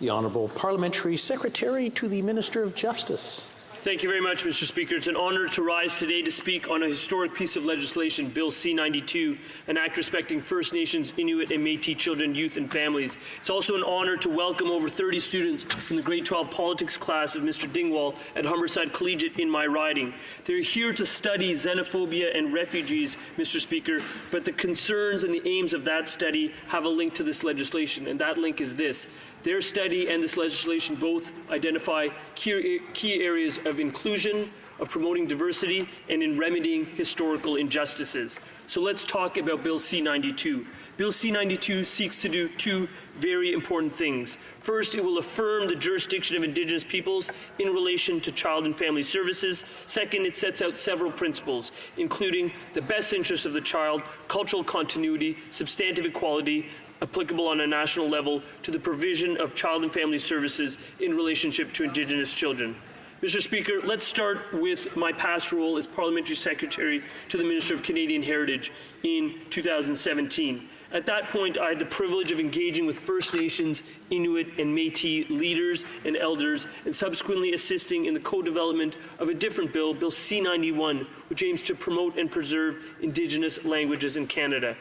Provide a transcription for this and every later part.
The Honourable Parliamentary Secretary to the Minister of Justice. Thank you very much, Mr. Speaker. It's an honour to rise today to speak on a historic piece of legislation, Bill C-92, an act respecting First Nations, Inuit and Métis children, youth and families. It's also an honour to welcome over 30 students from the grade 12 politics class of Mr. Dingwall at Humberside Collegiate in my riding. They're here to study xenophobia and refugees, Mr. Speaker, but the concerns and the aims of that study have a link to this legislation, and that link is this. Their study and this legislation both identify key areas of inclusion, of promoting diversity, and in remedying historical injustices. So let's talk about Bill C-92. Bill C-92 seeks to do two very important things. First, it will affirm the jurisdiction of Indigenous peoples in relation to child and family services. Second, it sets out several principles, including the best interests of the child, cultural continuity, substantive equality, applicable on a national level to the provision of child and family services in relationship to Indigenous children. Mr. Speaker, let's start with my past role as Parliamentary Secretary to the Minister of Canadian Heritage in 2017. At that point, I had the privilege of engaging with First Nations, Inuit and Métis leaders and elders, and subsequently assisting in the co-development of a different bill, Bill C-91, which aims to promote and preserve Indigenous languages in Canada.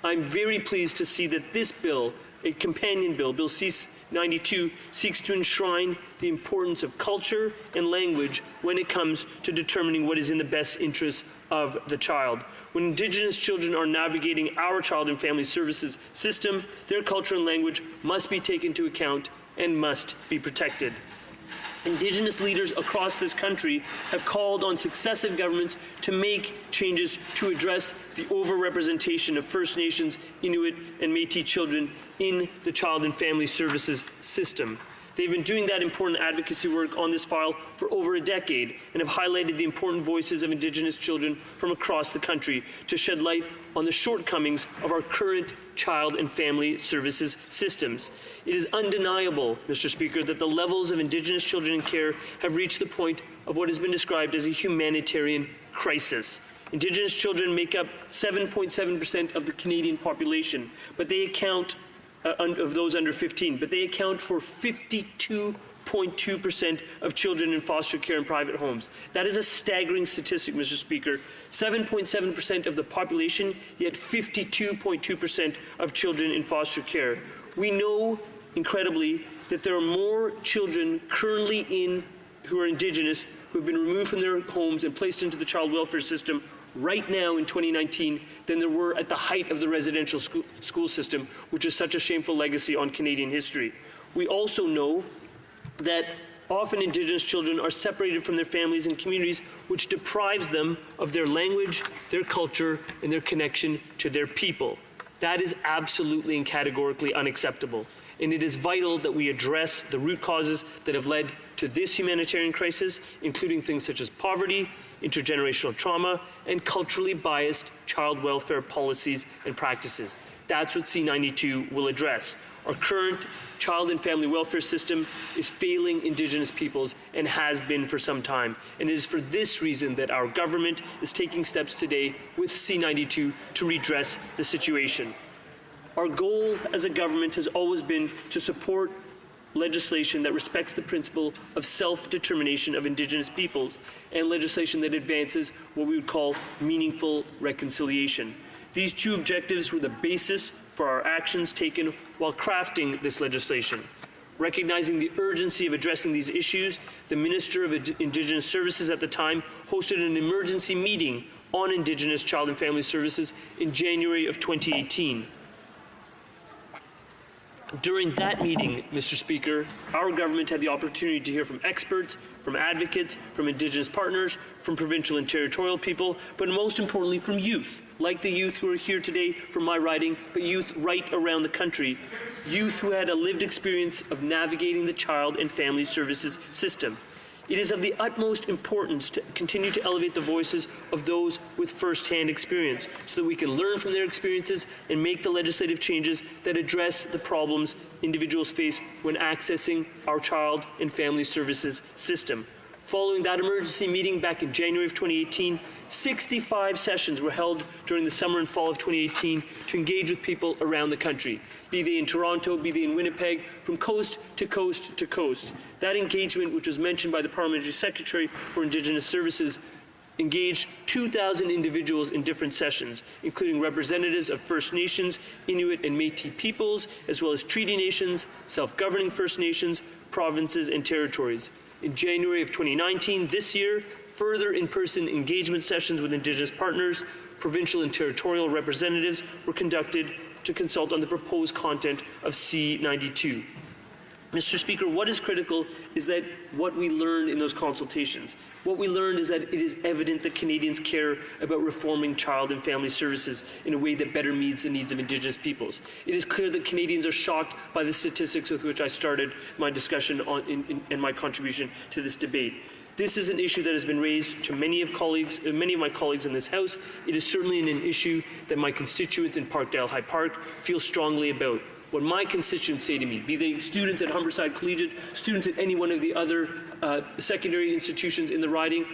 I'm very pleased to see that this bill, a companion bill, Bill C-92, seeks to enshrine the importance of culture and language when it comes to determining what is in the best interests of the child. When Indigenous children are navigating our child and family services system, their culture and language must be taken into account and must be protected. Indigenous leaders across this country have called on successive governments to make changes to address the overrepresentation of First Nations, Inuit and Métis children in the child and family services system. They've been doing that important advocacy work on this file for over a decade and have highlighted the important voices of Indigenous children from across the country to shed light on the shortcomings of our current child and family services systems. It is undeniable, Mr. Speaker, that the levels of Indigenous children in care have reached the point of what has been described as a humanitarian crisis. Indigenous children make up 7.7% of the Canadian population, but they account of those under 15, but they account for 52.2% of children in foster care and private homes. That is a staggering statistic, Mr. Speaker. 7.7% of the population, yet 52.2% of children in foster care. We know, incredibly, that there are more children currently who are Indigenous who have been removed from their homes and placed into the child welfare system right now in 2019 than there were at the height of the residential school system, which is such a shameful legacy on Canadian history. We also know that often Indigenous children are separated from their families and communities, which deprives them of their language, their culture, and their connection to their people. That is absolutely and categorically unacceptable. And it is vital that we address the root causes that have led to this humanitarian crisis, including things such as poverty, intergenerational trauma, and culturally biased child welfare policies and practices. That's what C-92 will address. Our current child and family welfare system is failing Indigenous peoples and has been for some time. And it is for this reason that our government is taking steps today with C-92 to redress the situation. Our goal as a government has always been to support legislation that respects the principle of self-determination of Indigenous peoples and legislation that advances what we would call meaningful reconciliation. These two objectives were the basis for our actions taken while crafting this legislation. Recognizing the urgency of addressing these issues, the Minister of Indigenous Services at the time hosted an emergency meeting on Indigenous child and family services in January of 2018. During that meeting, Mr. Speaker, our government had the opportunity to hear from experts, from advocates, from Indigenous partners, from provincial and territorial people, but most importantly from youth, like the youth who are here today from my riding, but youth right around the country, youth who had a lived experience of navigating the child and family services system. It is of the utmost importance to continue to elevate the voices of those with first-hand experience so that we can learn from their experiences and make the legislative changes that address the problems individuals face when accessing our child and family services system. Following that emergency meeting back in January of 2018, 65 sessions were held during the summer and fall of 2018 to engage with people around the country, be they in Toronto, be they in Winnipeg, from coast to coast to coast. That engagement, which was mentioned by the Parliamentary Secretary for Indigenous Services, engaged 2,000 individuals in different sessions, including representatives of First Nations, Inuit and Métis peoples, as well as treaty nations, self-governing First Nations, provinces and territories. In January of 2019, this year, further in-person engagement sessions with Indigenous partners, provincial and territorial representatives were conducted to consult on the proposed content of C-92. Mr. Speaker, what is critical is that what we learned in those consultations. What we learned is that it is evident that Canadians care about reforming child and family services in a way that better meets the needs of Indigenous peoples. It is clear that Canadians are shocked by the statistics with which I started my discussion and my contribution to this debate. This is an issue that has been raised to many of my colleagues in this House. It is certainly an issue that my constituents in Parkdale High Park feel strongly about. What my constituents say to me, be they students at Humberside Collegiate, students at any one of the other secondary institutions in the riding,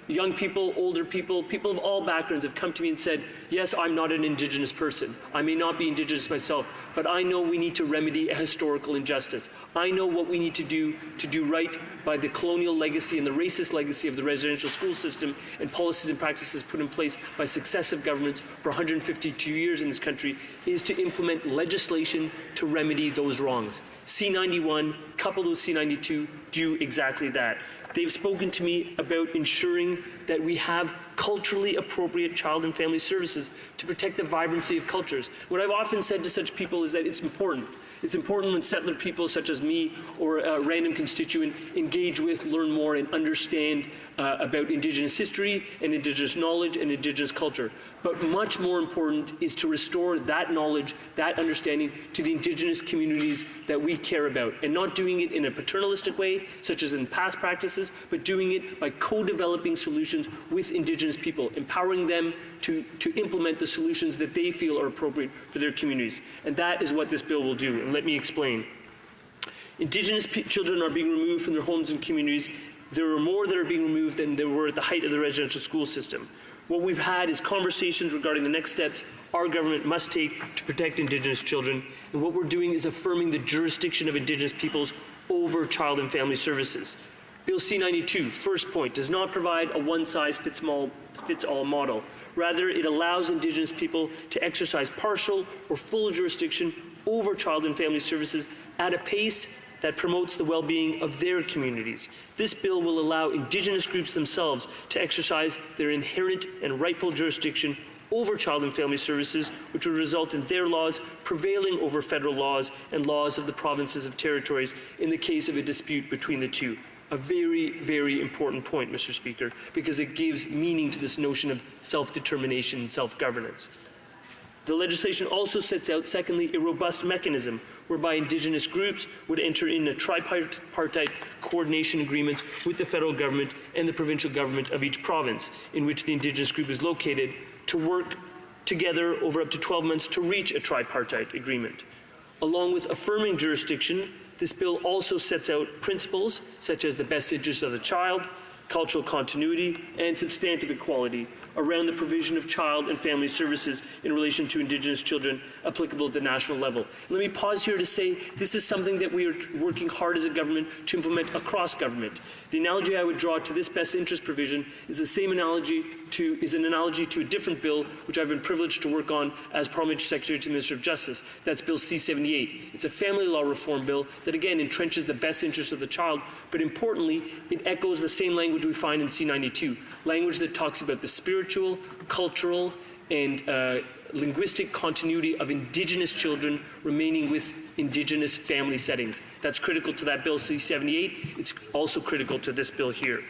young people, older people, people of all backgrounds have come to me and said, yes, I'm not an Indigenous person. I may not be Indigenous myself, but I know we need to remedy a historical injustice. I know what we need to do right by the colonial legacy and the racist legacy of the residential school system and policies and practices put in place by successive governments for 152 years in this country is to implement legislation to remedy those wrongs. C-91 coupled with C-92 do exactly that. They've spoken to me about ensuring that we have culturally appropriate child and family services to protect the vibrancy of cultures. What I've often said to such people is that it's important. It's important when settler people such as me or a random constituent engage with, learn more, and understand about Indigenous history and Indigenous knowledge and Indigenous culture. But much more important is to restore that knowledge, that understanding to the Indigenous communities that we care about, and not doing it in a paternalistic way, such as in past practices, but doing it by co-developing solutions with Indigenous people, empowering them to implement the solutions that they feel are appropriate for their communities. And that is what this bill will do, and let me explain. Indigenous children are being removed from their homes and communities. There are more that are being removed than there were at the height of the residential school system. What we've had is conversations regarding the next steps our government must take to protect Indigenous children, and what we're doing is affirming the jurisdiction of Indigenous peoples over child and family services. Bill C-92, first point, does not provide a one-size-fits-all model. Rather, it allows Indigenous people to exercise partial or full jurisdiction over child and family services at a pace that promotes the well-being of their communities. This bill will allow Indigenous groups themselves to exercise their inherent and rightful jurisdiction over child and family services, which would result in their laws prevailing over federal laws and laws of the provinces of territories in the case of a dispute between the two. A very, very important point, Mr. Speaker, because it gives meaning to this notion of self-determination and self-governance. The legislation also sets out, secondly, a robust mechanism whereby Indigenous groups would enter in a tripartite coordination agreement with the federal government and the provincial government of each province in which the Indigenous group is located to work together over up to 12 months to reach a tripartite agreement. Along with affirming jurisdiction, this bill also sets out principles such as the best interest of the child, cultural continuity, and substantive equality around the provision of child and family services in relation to Indigenous children applicable at the national level. And let me pause here to say this is something that we are working hard as a government to implement across government. The analogy I would draw to this best interest provision is the same analogy to a different bill which I've been privileged to work on as Parliamentary Secretary to the Minister of Justice. That's Bill C-78. It's a family law reform bill that again entrenches the best interest of the child, but importantly, it echoes the same language we find in C-92, language that talks about the spiritual, cultural, and linguistic continuity of Indigenous children remaining with Indigenous family settings. That's critical to that Bill C-78. It's also critical to this bill here.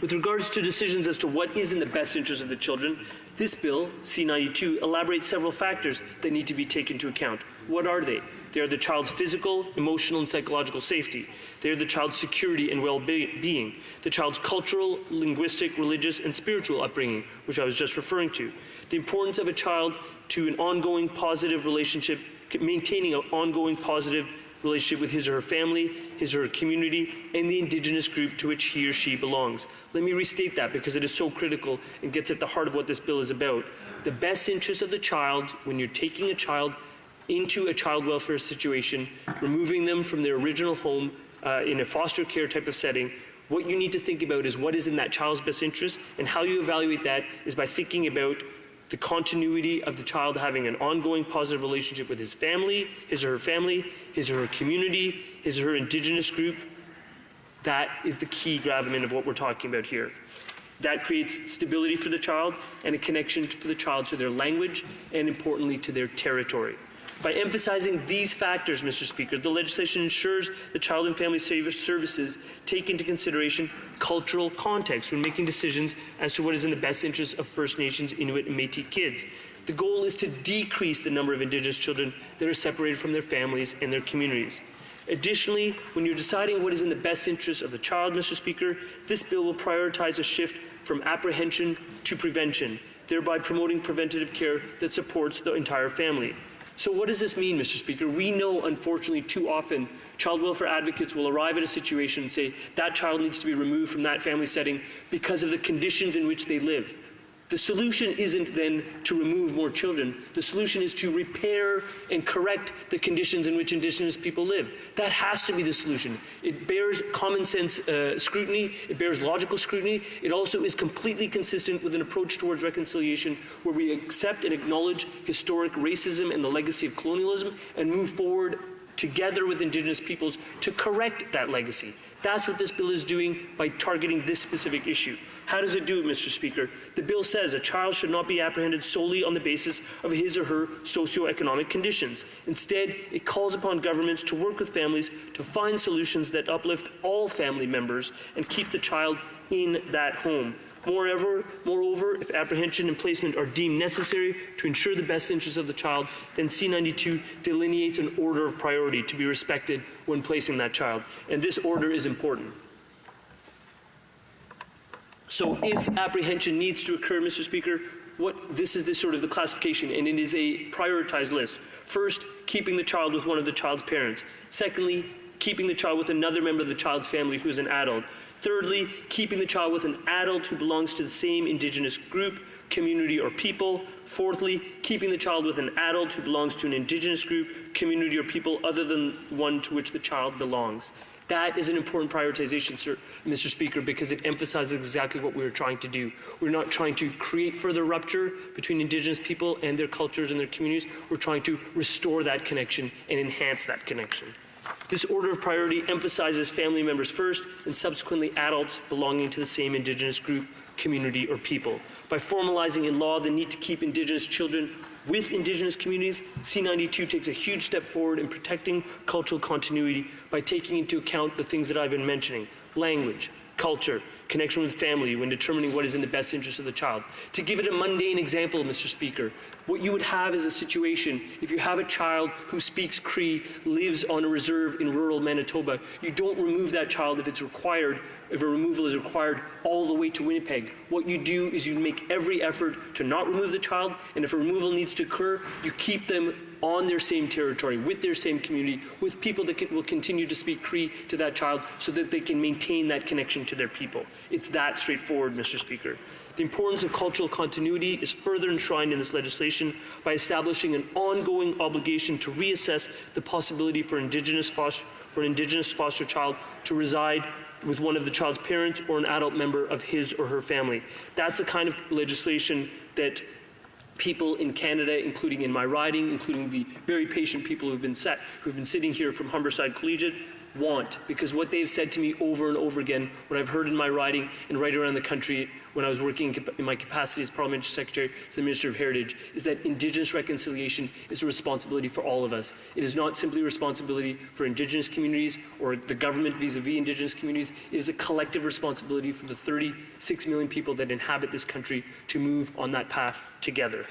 With regards to decisions as to what is in the best interest of the children, this bill, C-92, elaborates several factors that need to be taken into account. What are they? They are the child's physical, emotional, and psychological safety. They are the child's security and well-being, the child's cultural, linguistic, religious, and spiritual upbringing, which I was just referring to, the importance of a child to an ongoing positive relationship, maintaining an ongoing positive relationship with his or her family, his or her community, and the Indigenous group to which he or she belongs. Let me restate that because it is so critical and gets at the heart of what this bill is about. The best interest of the child, when you're taking a child into a child welfare situation, removing them from their original home in a foster care type of setting, what you need to think about is what is in that child's best interest, and how you evaluate that is by thinking about the continuity of the child having an ongoing positive relationship with his family, his or her community, his or her Indigenous group. That is the key gravamen of what we're talking about here. That creates stability for the child and a connection for the child to their language and, importantly, to their territory. By emphasizing these factors, Mr. Speaker, the legislation ensures the Child and Family Services take into consideration cultural context when making decisions as to what is in the best interest of First Nations, Inuit, and Métis kids. The goal is to decrease the number of Indigenous children that are separated from their families and their communities. Additionally, when you're deciding what is in the best interest of the child, Mr. Speaker, this bill will prioritize a shift from apprehension to prevention, thereby promoting preventative care that supports the entire family. So what does this mean, Mr. Speaker? We know, unfortunately, too often child welfare advocates will arrive at a situation and say that child needs to be removed from that family setting because of the conditions in which they live. The solution isn't then to remove more children. The solution is to repair and correct the conditions in which Indigenous people live. That has to be the solution. It bears common sense scrutiny. It bears logical scrutiny. It also is completely consistent with an approach towards reconciliation where we accept and acknowledge historic racism and the legacy of colonialism and move forward together with Indigenous peoples to correct that legacy. That's what this bill is doing by targeting this specific issue. How does it do it, Mr. Speaker? The bill says a child should not be apprehended solely on the basis of his or her socioeconomic conditions. Instead, it calls upon governments to work with families to find solutions that uplift all family members and keep the child in that home. Moreover, if apprehension and placement are deemed necessary to ensure the best interests of the child, then C-92 delineates an order of priority to be respected when placing that child. And this order is important. So if apprehension needs to occur, Mr. Speaker, this is the classification, and it is a prioritized list. First, keeping the child with one of the child's parents. Secondly, keeping the child with another member of the child's family who is an adult. Thirdly, keeping the child with an adult who belongs to the same Indigenous group, community, or people. Fourthly, keeping the child with an adult who belongs to an Indigenous group, community, or people other than one to which the child belongs. That is an important prioritization, Mr. Speaker, because it emphasizes exactly what we're trying to do. We're not trying to create further rupture between Indigenous people and their cultures and their communities. We're trying to restore that connection and enhance that connection. This order of priority emphasizes family members first and subsequently adults belonging to the same Indigenous group, community, or people. By formalizing in law the need to keep Indigenous children with Indigenous communities, C-92 takes a huge step forward in protecting cultural continuity by taking into account the things that I've been mentioning: language, culture, connection with family when determining what is in the best interest of the child. To give it a mundane example, Mr. Speaker, what you would have is a situation, if you have a child who speaks Cree, lives on a reserve in rural Manitoba, you don't remove that child if a removal is required all the way to Winnipeg. What you do is you make every effort to not remove the child, and if a removal needs to occur, you keep them on their same territory, with their same community, with people that will continue to speak Cree to that child so that they can maintain that connection to their people. It's that straightforward, Mr. Speaker. The importance of cultural continuity is further enshrined in this legislation by establishing an ongoing obligation to reassess the possibility for an Indigenous foster child to reside with one of the child's parents or an adult member of his or her family. That's the kind of legislation that people in Canada, including in my riding, including the very patient people who've been sitting here from Humberside Collegiate, want, because what they've said to me over and over again, what I've heard in my riding and right around the country when I was working in my capacity as Parliamentary Secretary to the Minister of Heritage, is that Indigenous reconciliation is a responsibility for all of us. It is not simply a responsibility for Indigenous communities or the government vis-a-vis Indigenous communities. It is a collective responsibility for the 36 million people that inhabit this country to move on that path together.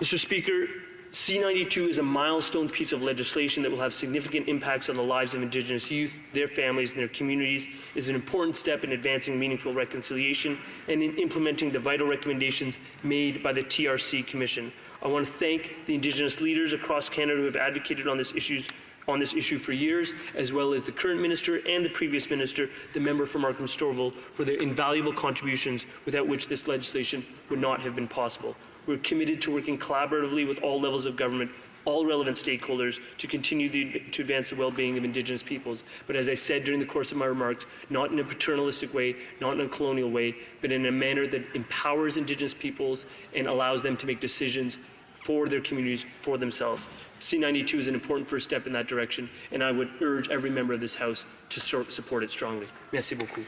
Mr. Speaker, C-92 is a milestone piece of legislation that will have significant impacts on the lives of Indigenous youth, their families, and their communities. It is an important step in advancing meaningful reconciliation and in implementing the vital recommendations made by the TRC Commission. I want to thank the Indigenous leaders across Canada who have advocated on these issues on this issue for years, as well as the current minister and the previous minister, the member from Markham-Stouffville, for their invaluable contributions without which this legislation would not have been possible. We're committed to working collaboratively with all levels of government, all relevant stakeholders, to continue to advance the well-being of Indigenous peoples. But as I said during the course of my remarks, not in a paternalistic way, not in a colonial way, but in a manner that empowers Indigenous peoples and allows them to make decisions for their communities, for themselves. C92 is an important first step in that direction, and I would urge every member of this House to support it strongly. Merci beaucoup.